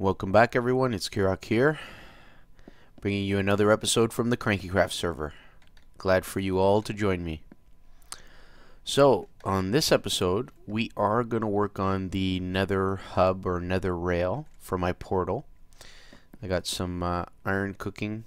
Welcome back, everyone. It's Kirok here, bringing you another episode from the KrankyKraft server. Glad for you all to join me. So, on this episode, we are going to work on the Nether hub or Nether rail for my portal. I got some iron cooking.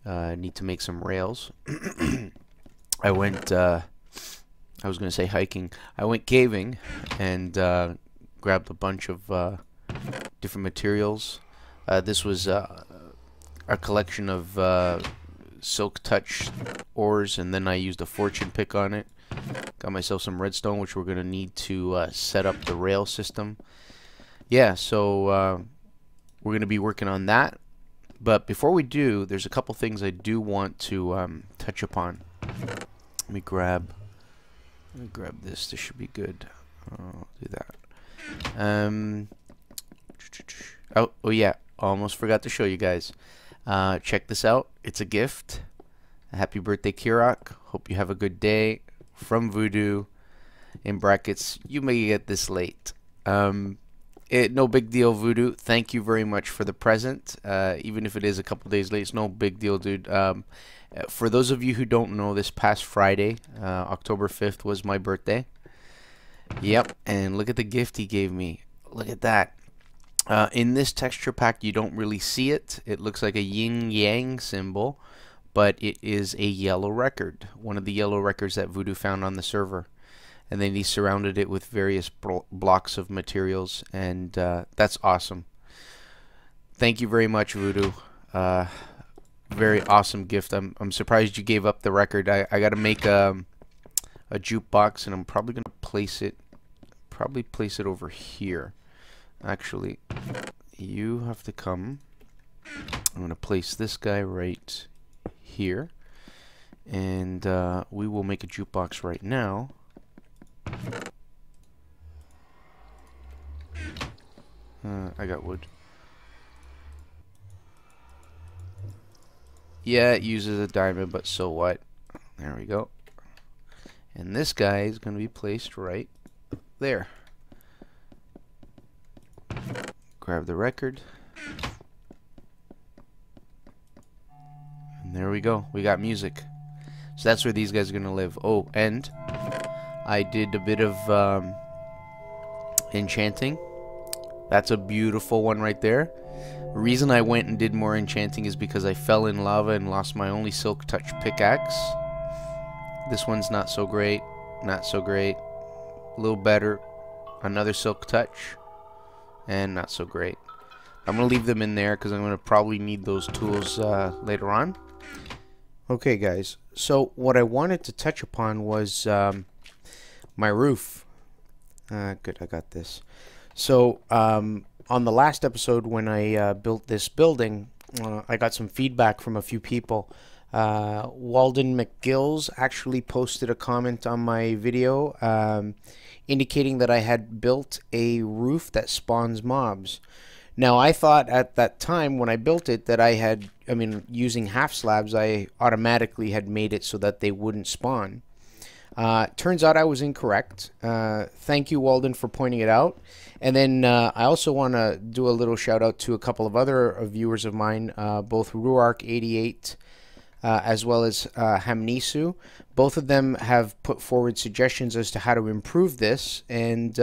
I need to make some rails. I went, I was going to say hiking. I went caving and grabbed a bunch of different materials. This was a collection of silk touch ores, and then I used a fortune pick on it. Got myself some redstone, which we're going to need to set up the rail system. Yeah, so we're going to be working on that. But before we do, there's a couple things I do want to touch upon. Let me grab this. This should be good. I'll do that. Oh yeah, almost forgot to show you guys. Check this out. It's a gift. Happy birthday, Kirok. Hope you have a good day. From Voodoo. In brackets, you may get this late. No big deal, Voodoo. Thank you very much for the present. Even if it is a couple days late, it's no big deal, dude. For those of you who don't know, this past Friday, October 5th, was my birthday. Yep, and look at the gift he gave me. Look at that. In this texture pack, you don't really see it. It looks like a yin-yang symbol, but it is a yellow record. One of the yellow records that Voodoo found on the server. And then he surrounded it with various blocks of materials, and that's awesome. Thank you very much, Voodoo. Very awesome gift. I'm surprised you gave up the record. I got to make a jukebox, and I'm probably gonna place it over here. Actually, you have to come. I'm gonna place this guy right here, and we will make a jukebox right now. I got wood. Yeah, it uses a diamond, but so what? There we go. And this guy is going to be placed right there. Grab the record. And there we go. We got music. So that's where these guys are going to live. Oh, and I did a bit of enchanting. That's a beautiful one right there. The reason I went and did more enchanting is because I fell in lava and lost my only silk touch pickaxe. This one's not so great. Not so great. A little better. Another silk touch. And not so great. I'm going to leave them in there because I'm going to probably need those tools later on. Okay, guys. So what I wanted to touch upon was my roof. Good, I got this. So on the last episode when I built this building, I got some feedback from a few people. Walden McGills actually posted a comment on my video indicating that I had built a roof that spawns mobs. Now, I thought at that time when I built it that using half slabs, I automatically had made it so that they wouldn't spawn. Turns out I was incorrect. Thank you, Walden, for pointing it out. And then I also want to do a little shout out to a couple of other viewers of mine, both Ruark88 as well as Hamnisu. Both of them have put forward suggestions as to how to improve this. And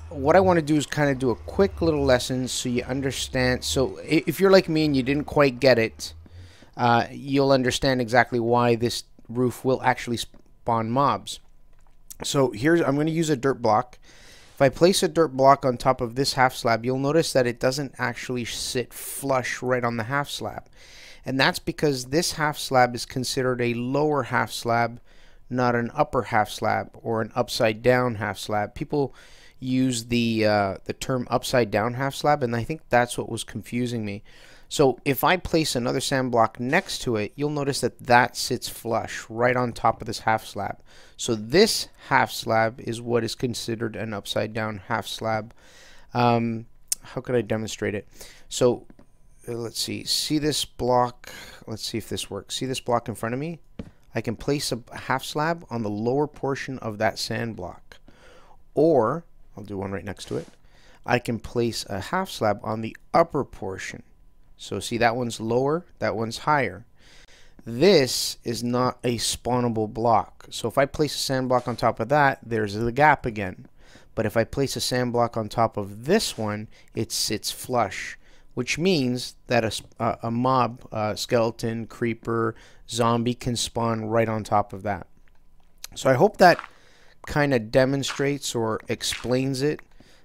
what I want to do is kind of do a quick little lesson so you understand. So if you're like me and you didn't quite get it, you'll understand exactly why this roof will actually spawn mobs. So I'm going to use a dirt block. If I place a dirt block on top of this half slab, you'll notice that it doesn't actually sit flush right on the half slab. And that's because this half slab is considered a lower half slab, not an upper half slab or an upside down half slab. People use the term upside down half slab, and I think that's what was confusing me. So if I place another sand block next to it, you'll notice that that sits flush right on top of this half slab. So this half slab is what is considered an upside down half slab. How could I demonstrate it? So let's see this block. Let's see if this works. See this block in front of me? I can place a half slab on the lower portion of that sand block. Or, I'll do one right next to it. I can place a half slab on the upper portion. So see, that one's lower, that one's higher. This is not a spawnable block. So if I place a sand block on top of that, there's the gap again. But if I place a sand block on top of this one, it sits flush, which means that a mob, skeleton, creeper, zombie can spawn right on top of that. So I hope that kind of demonstrates or explains it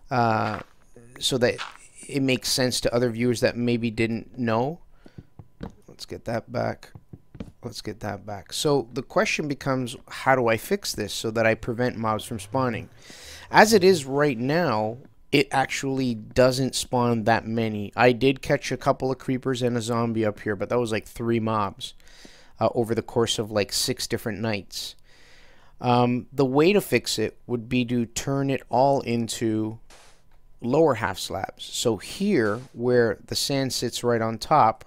so that it makes sense to other viewers that maybe didn't know. Let's get that back. Let's get that back. So the question becomes, how do I fix this so that I prevent mobs from spawning? As it is right now, it actually doesn't spawn that many. I did catch a couple of creepers and a zombie up here, but that was like 3 mobs over the course of like 6 different nights. The way to fix it would be to turn it all into lower half slabs. So here, where the sand sits right on top,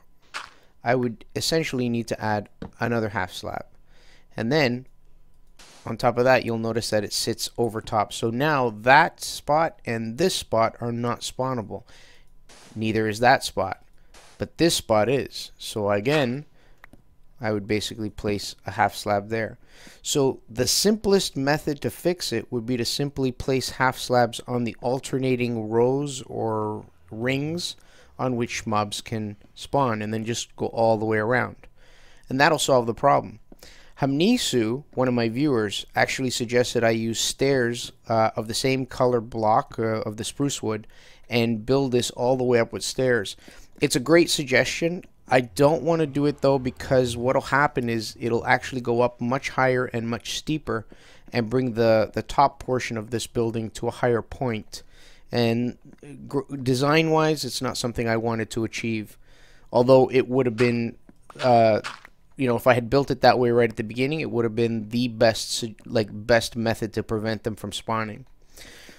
I would essentially need to add another half slab. And then, on top of that, you'll notice that it sits over top. So now that spot and this spot are not spawnable. Neither is that spot. But this spot is. So again, I would basically place a half slab there. So the simplest method to fix it would be to simply place half slabs on the alternating rows or rings on which mobs can spawn, and then just go all the way around. And that'll solve the problem. Hamnisu, one of my viewers, actually suggested I use stairs of the same color block of the spruce wood and build this all the way up with stairs. It's a great suggestion. I don't want to do it though, because what'll happen is it'll actually go up much higher and much steeper and bring the top portion of this building to a higher point. And design wise, it's not something I wanted to achieve, although it would have been you know, if I had built it that way right at the beginning, it would have been the best method to prevent them from spawning.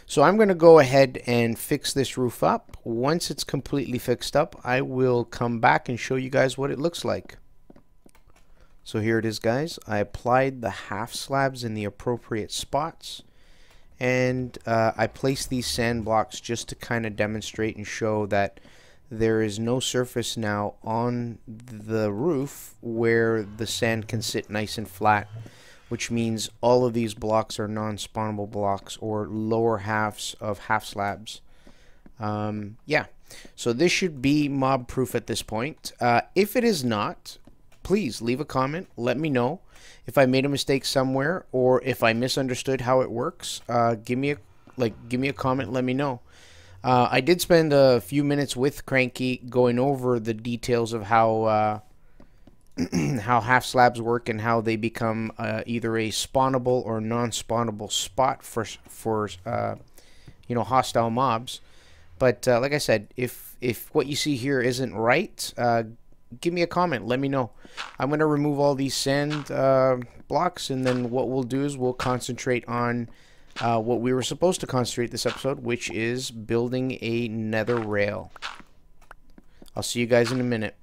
So I'm going to go ahead and fix this roof up. Once it's completely fixed up, I will come back and show you guys what it looks like. So here it is, guys. I applied the half slabs in the appropriate spots, and I placed these sand blocks just to kind of demonstrate and show that there is no surface now on the roof where the sand can sit nice and flat, which means all of these blocks are non-spawnable blocks or lower halves of half slabs. Yeah, so this should be mob proof at this point. If it is not, please leave a comment, let me know if I made a mistake somewhere or if I misunderstood how it works. Give me a comment, let me know. I did spend a few minutes with Kranky going over the details of how how half slabs work and how they become either a spawnable or non-spawnable spot for you know, hostile mobs. But like I said, if what you see here isn't right, give me a comment, let me know. I'm going to remove all these sand blocks, and then what we'll do is we'll concentrate on what we were supposed to concentrate this episode, which is building a nether rail. I'll see you guys in a minute.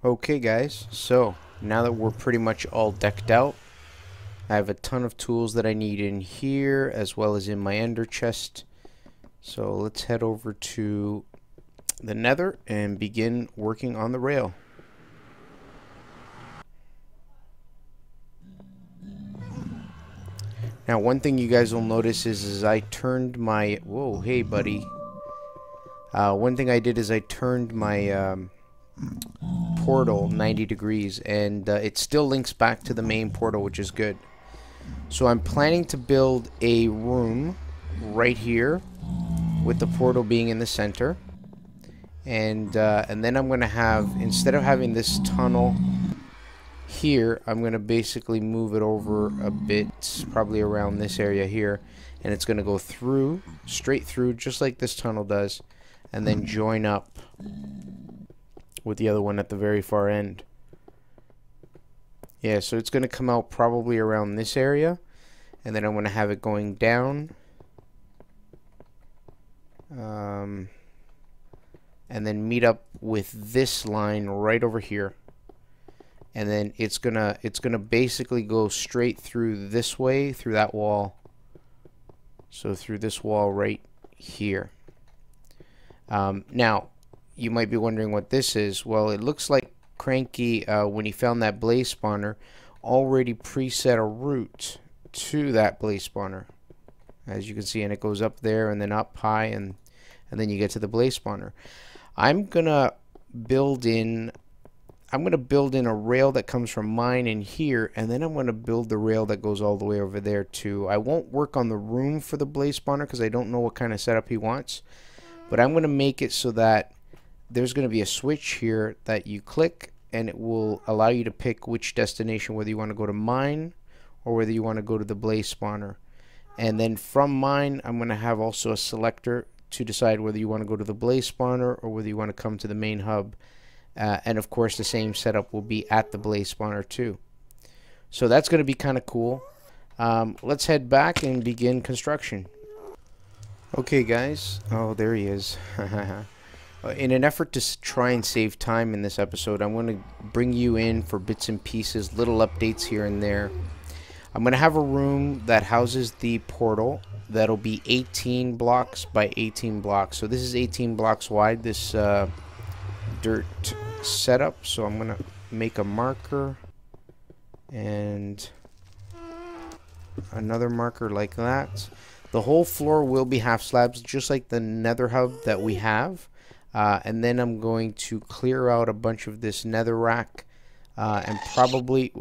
Okay guys, so now that we're pretty much all decked out, I have a ton of tools that I need in here as well as in my ender chest. So let's head over to the Nether and begin working on the rail. Now one thing you guys will notice is I turned my... Whoa, hey buddy. One thing I did is I turned my portal 90 degrees and it still links back to the main portal, which is good. So I'm planning to build a room right here with the portal being in the center, and then I'm gonna have, instead of having this tunnel here, I'm gonna basically move it over a bit, probably around this area here, and it's gonna go through, straight through, just like this tunnel does, and then join up with the other one at the very far end. Yeah, so it's going to come out probably around this area, and then I'm going to have it going down, and then meet up with this line right over here, and then it's gonna basically go straight through this way, through that wall, so through this wall right here. Now you might be wondering what this is. Well, it looks like Kranky, when he found that blaze spawner, already preset a route to that blaze spawner, as you can see, and it goes up there and then up high, and then you get to the blaze spawner. I'm gonna build in a rail that comes from mine in here, and then I'm gonna build the rail that goes all the way over there too. I won't work on the room for the blaze spawner because I don't know what kind of setup he wants, but I'm gonna make it so that there's going to be a switch here that you click, and it will allow you to pick which destination, whether you want to go to mine or whether you want to go to the blaze spawner. And then from mine, I'm going to have also a selector to decide whether you want to go to the blaze spawner or whether you want to come to the main hub. And of course, the same setup will be at the blaze spawner too. So that's going to be kind of cool. Let's head back and begin construction. Okay guys, oh there he is. In an effort to try and save time in this episode, I'm going to bring you in for bits and pieces, little updates here and there. I'm going to have a room that houses the portal that'll be 18 blocks by 18 blocks. So this is 18 blocks wide, this dirt setup. So I'm going to make a marker and another marker like that. The whole floor will be half slabs, just like the nether hub that we have. And then I'm going to clear out a bunch of this netherrack and probably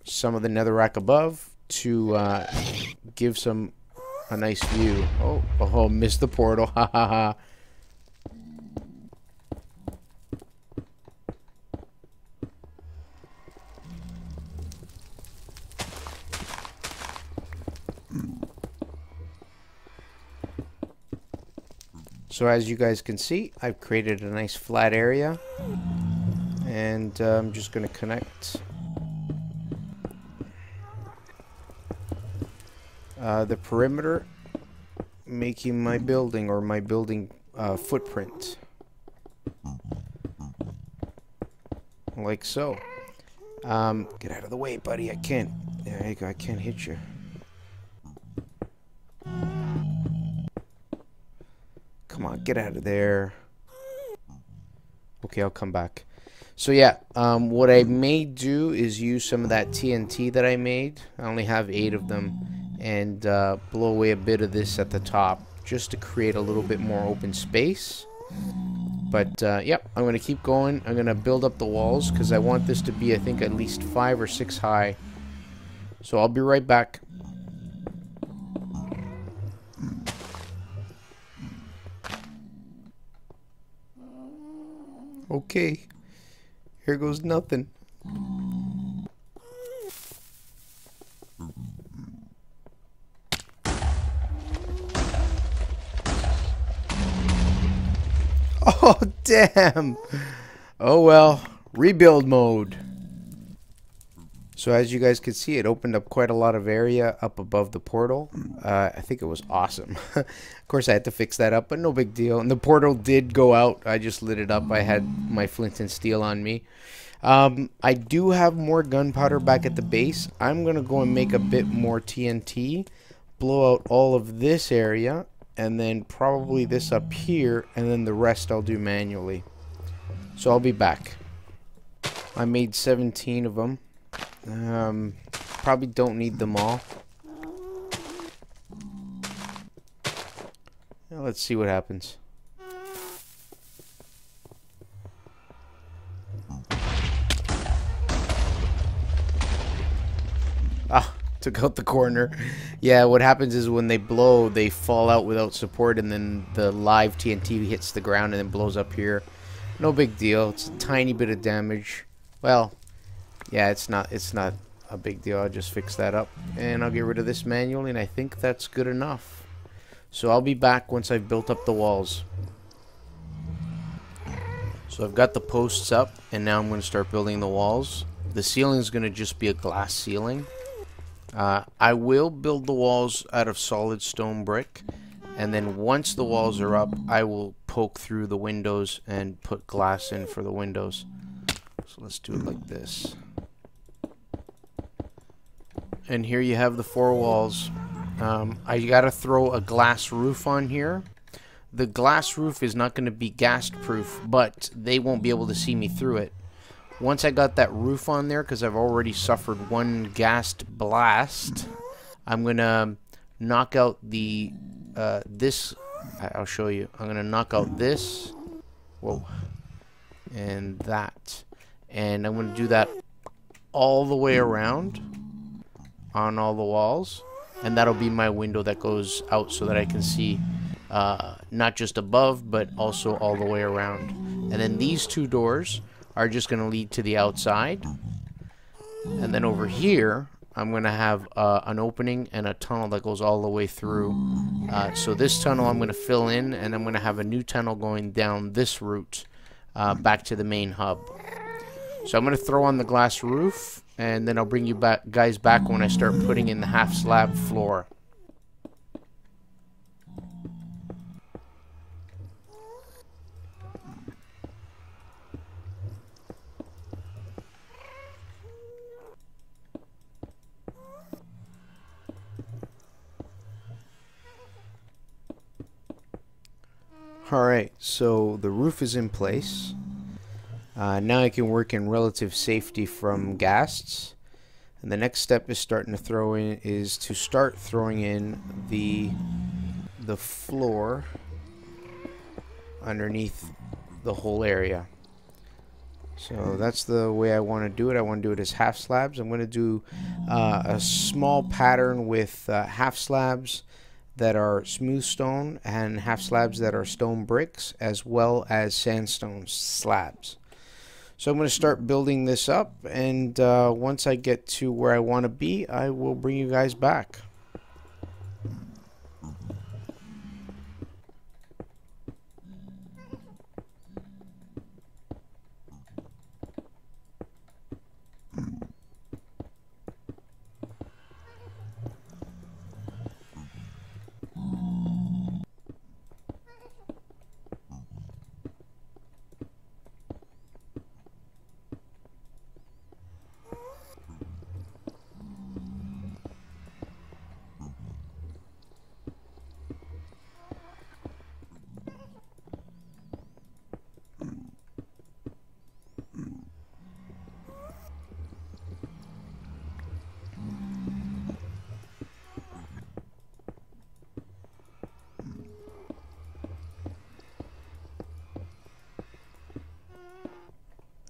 some of the netherrack above to give a nice view. Oh, missed the portal. Ha ha ha. So as you guys can see, I've created a nice flat area, and I'm just going to connect the perimeter, making my building, or my building footprint, like so. Get out of the way, buddy. I can't. There you go. I can't hit you. Come on, get out of there. Okay, I'll come back. So yeah, what I may do is use some of that TNT that I made. I only have 8 of them, and blow away a bit of this at the top, just to create a little bit more open space. But yep, I'm gonna keep going. I'm gonna build up the walls because I want this to be, I think, at least 5 or 6 high. So I'll be right back. Okay, here goes nothing. Oh, damn. Oh, well, rebuild mode. So as you guys could see, it opened up quite a lot of area up above the portal. I think it was awesome. Of course, I had to fix that up, but no big deal. And the portal did go out. I just lit it up. I had my flint and steel on me. I do have more gunpowder back at the base. I'm going to go and make a bit more TNT, blow out all of this area, and then probably this up here, and then the rest I'll do manually. So I'll be back. I made 17 of them. Probably don't need them all. Now let's see what happens. Ah, took out the corner. Yeah, what happens is when they blow, they fall out without support, and then the live TNT hits the ground and then blows up here. No big deal. It's a tiny bit of damage. Well, yeah, it's not a big deal. I'll just fix that up and I'll get rid of this manually, and I think that's good enough. So I'll be back once I've built up the walls. So I've got the posts up, and now I'm going to start building the walls. The ceiling is going to just be a glass ceiling. I will build the walls out of solid stone brick, and then once the walls are up, I will poke through the windows and put glass in for the windows. So let's do it like this. And here you have the 4 walls. I gotta throw a glass roof on here. The glass roof is not going to be gas proof, but they won't be able to see me through it. Once I got that roof on there, because I've already suffered 1 gassed blast, I'm going to knock out the, this, I'll show you. I'm going to knock out this, whoa, and that. And I'm going to do that all the way around on all the walls. And that'll be my window that goes out so that I can see not just above, but also all the way around. And then these 2 doors are just going to lead to the outside. And then over here, I'm going to have an opening and a tunnel that goes all the way through. So this tunnel I'm going to fill in, and I'm going to have a new tunnel going down this route back to the main hub. So I'm going to throw on the glass roof, and then I'll bring you guys back when I start putting in the half slab floor. Alright, so the roof is in place. Now I can work in relative safety from ghasts. And the next step is start throwing in the floor underneath the whole area. So that's the way I want to do it. I want to do it as half slabs. I'm going to do a small pattern with half slabs that are smooth stone and half slabs that are stone bricks, as well as sandstone slabs. So I'm going to start building this up, and once I get to where I want to be, I will bring you guys back.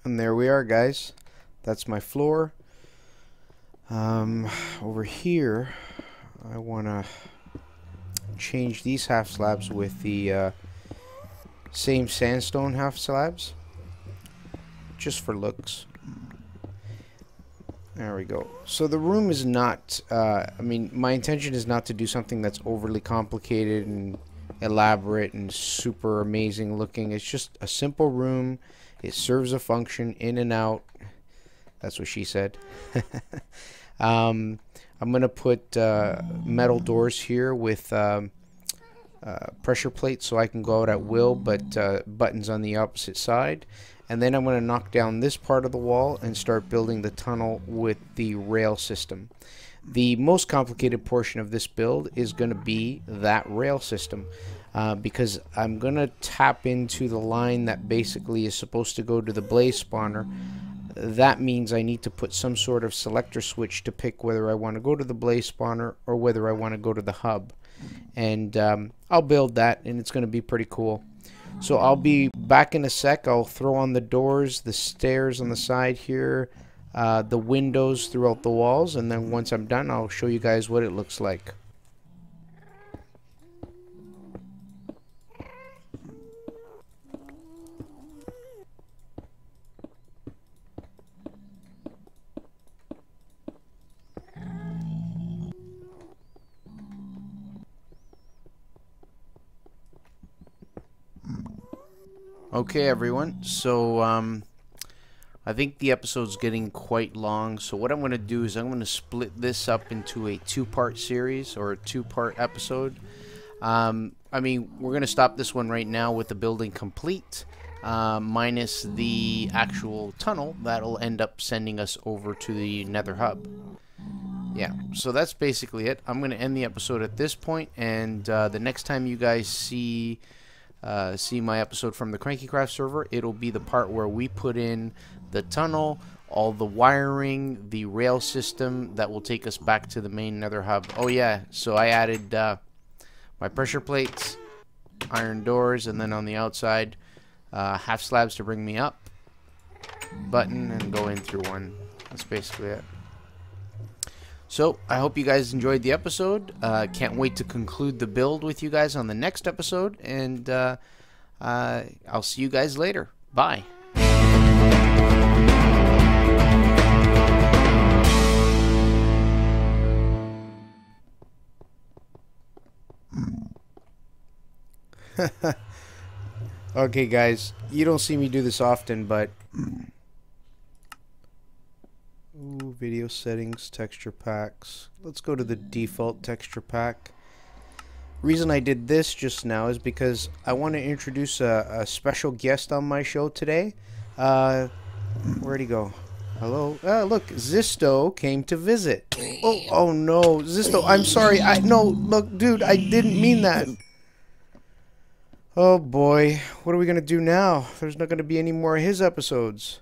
And there we are, guys. That's my floor. Over here, I want to change these half slabs with the same sandstone half slabs, just for looks. There we go. So the room is not, I mean, my intention is not to do something that's overly complicated and elaborate and super amazing looking. It's just a simple room. It serves a function in and out. That's what she said. I'm going to put metal doors here with pressure plates so I can go out at will, but buttons on the opposite side. And then I'm going to knock down this part of the wall and start building the tunnel with the rail system. The most complicated portion of this build is going to be that rail system, because I'm going to tap into the line that basically is supposed to go to the blaze spawner. That means I need to put some sort of selector switch to pick whether I want to go to the blaze spawner or whether I want to go to the hub. And I'll build that, and it's going to be pretty cool. So I'll be back in a sec. I'll throw on the doors, the stairs on the side here, the windows throughout the walls, and then once I'm done, I'll show you guys what it looks like. Okay, everyone, so I think the episode's getting quite long, so what I'm going to do is I'm going to split this up into a two-part series, or a two-part episode. I mean, we're going to stop this one right now with the building complete, minus the actual tunnel that'll end up sending us over to the Nether hub. Yeah, so that's basically it. I'm going to end the episode at this point, and the next time you guys see my episode from the KrankyKraft server, it'll be the part where we put in the tunnel, all the wiring, the rail system that will take us back to the main Nether hub. Oh yeah, so I added my pressure plates, iron doors, and then on the outside half slabs to bring me up, button, and go in through one. That's basically it. So, I hope you guys enjoyed the episode. Can't wait to conclude the build with you guys on the next episode. And I'll see you guys later. Bye. Okay, guys. You don't see me do this often, but... Ooh, video settings, texture packs. Let's go to the default texture pack. Reason I did this just now is because I want to introduce a special guest on my show today. Where'd he go? Hello? Look, Zisto came to visit. Oh no, Zisto, I'm sorry. No, look, dude, I didn't mean that. Oh boy, what are we gonna do now? There's not gonna be any more of his episodes.